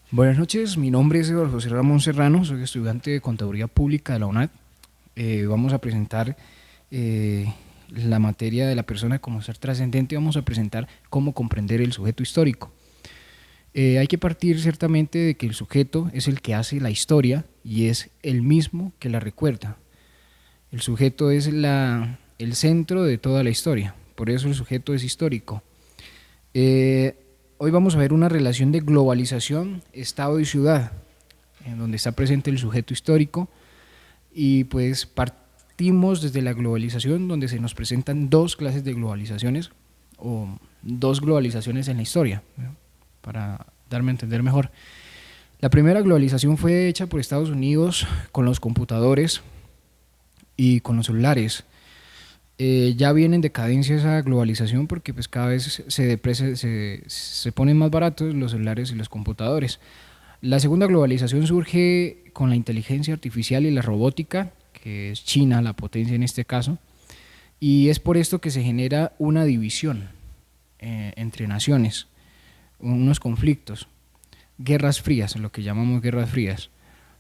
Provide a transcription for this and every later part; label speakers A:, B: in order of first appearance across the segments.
A: Buenas noches, mi nombre es Eduardo José Ramón Serrano, soy estudiante de Contaduría Pública de la UNAD. Vamos a presentar la materia de la persona como ser trascendente, vamos a presentar cómo comprender el sujeto histórico. Hay que partir ciertamente de que el sujeto es el que hace la historia y es el mismo que la recuerda. El sujeto es el centro de toda la historia, por eso el sujeto es histórico. Eh, Hoy vamos a ver una relación de globalización, Estado y ciudad, en donde está presente el sujeto histórico, y pues partimos desde la globalización, donde se nos presentan dos clases de globalizaciones o dos globalizaciones en la historia, ¿no? Para darme a entender mejor. La primera globalización fue hecha por Estados Unidos con los computadores y con los celulares. Ya viene en decadencia esa globalización porque pues cada vez se ponen más baratos los celulares y los computadores. La segunda globalización surge con la inteligencia artificial y la robótica, que es China la potencia en este caso, y es por esto que se genera una división entre naciones, unos conflictos, guerras frías, lo que llamamos guerras frías.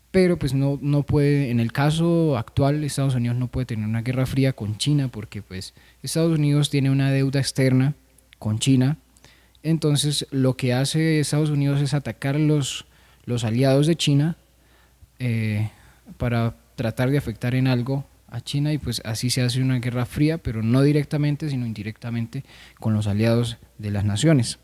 A: Pero pues no puede, en el caso actual, Estados Unidos no puede tener una guerra fría con China porque pues Estados Unidos tiene una deuda externa con China. Entonces lo que hace Estados Unidos es atacar los aliados de China eh, para tratar de afectar en algo a China, y pues así se hace una guerra fría, pero no directamente, sino indirectamente con los aliados de las naciones.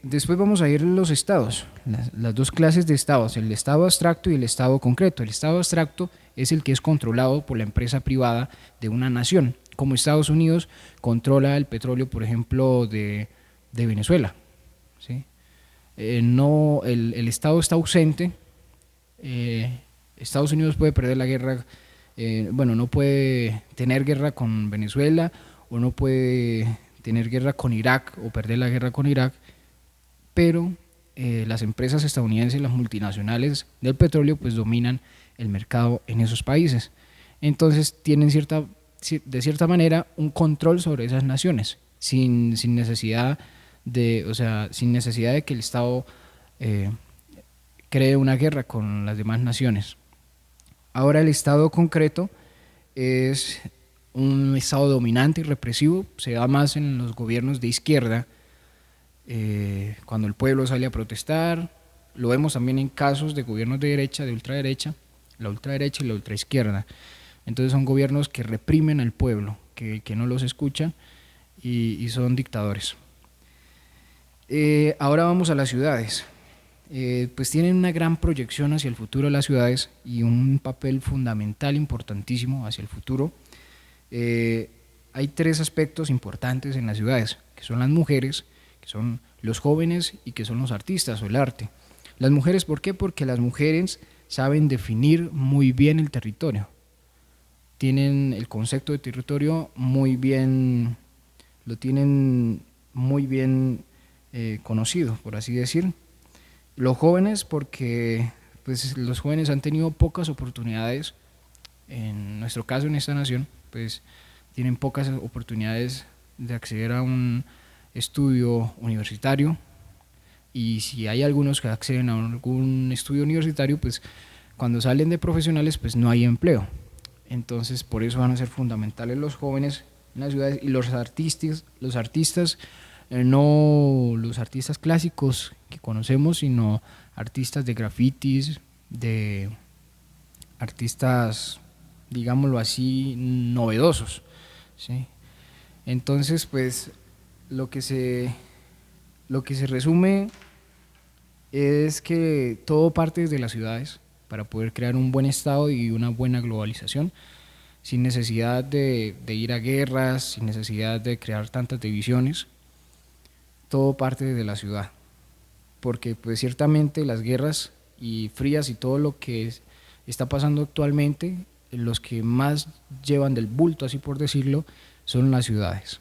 A: Después vamos a ir a los estados, las dos clases de estados, el estado abstracto y el estado concreto. El estado abstracto es el que es controlado por la empresa privada de una nación, como Estados Unidos controla el petróleo, por ejemplo, de Venezuela, ¿sí? No, el estado está ausente. Estados Unidos puede perder la guerra, bueno, no puede tener guerra con Venezuela o no puede tener guerra con Irak o perder la guerra con Irak, pero las empresas estadounidenses, las multinacionales del petróleo, pues dominan el mercado en esos países. Entonces tienen de cierta manera un control sobre esas naciones, sin necesidad o sea, sin necesidad de que el Estado eh, cree una guerra con las demás naciones. Ahora el Estado concreto es un Estado dominante y represivo, se da más en los gobiernos de izquierda, cuando el pueblo sale a protestar. Lo vemos también en casos de gobiernos de derecha, de ultraderecha, la ultraderecha y la ultraizquierda. Entonces son gobiernos que reprimen al pueblo, que no los escuchan y son dictadores. Ahora vamos a las ciudades. Pues tienen una gran proyección hacia el futuro de las ciudades y un papel fundamental, importantísimo hacia el futuro. Eh, Hay tres aspectos importantes en las ciudades, que son las mujeres, que son los jóvenes y que son los artistas o el arte. Las mujeres, ¿por qué? Porque las mujeres saben definir muy bien el territorio, tienen el concepto de territorio muy bien, lo tienen muy bien conocido, por así decir. Los jóvenes, porque pues, los jóvenes han tenido pocas oportunidades, en nuestro caso en esta nación, pues tienen pocas oportunidades de acceder a un estudio universitario, y si hay algunos que acceden a algún estudio universitario, pues cuando salen de profesionales pues no hay empleo. Entonces por eso van a ser fundamentales los jóvenes en las ciudades y los artistas no los artistas clásicos que conocemos, sino artistas de grafitis, de artistas, digámoslo así, novedosos, ¿sí? Entonces, pues lo que se, lo que se resume es que todo parte desde las ciudades para poder crear un buen estado y una buena globalización, sin necesidad de ir a guerras, sin necesidad de crear tantas divisiones. Todo parte desde la ciudad, porque pues ciertamente las guerras y frías y todo lo que está pasando actualmente, los que más llevan del bulto, así por decirlo, son las ciudades.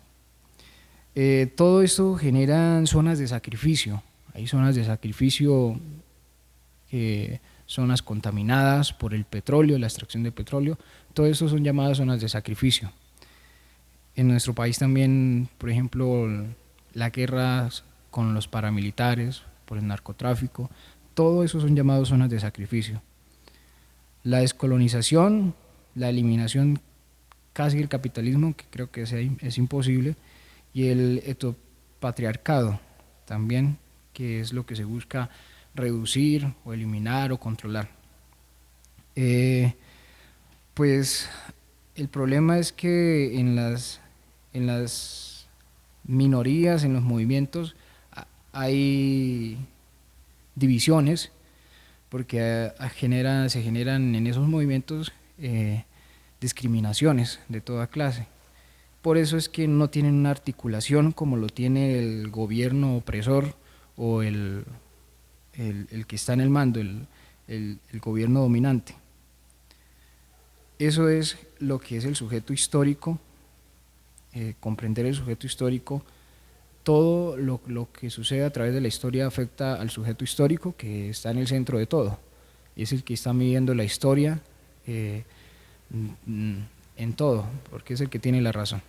A: Todo esto genera zonas de sacrificio. Hay zonas de sacrificio, zonas contaminadas por el petróleo, la extracción de petróleo. Todo eso son llamadas zonas de sacrificio. En nuestro país también, por ejemplo, la guerra con los paramilitares, por el narcotráfico. Todo eso son llamados zonas de sacrificio. La descolonización, la eliminación casi del capitalismo, que creo que es imposible, y el etopatriarcado también, que es lo que se busca reducir o eliminar o controlar. Pues el problema es que en las minorías, en los movimientos, hay divisiones, porque se generan en esos movimientos discriminaciones de toda clase. Por eso es que no tienen una articulación como lo tiene el gobierno opresor o el que está en el mando, el gobierno dominante. Eso es lo que es el sujeto histórico, comprender el sujeto histórico. Todo lo que sucede a través de la historia afecta al sujeto histórico, que está en el centro de todo. Es el que está midiendo la historia en todo, porque es el que tiene la razón.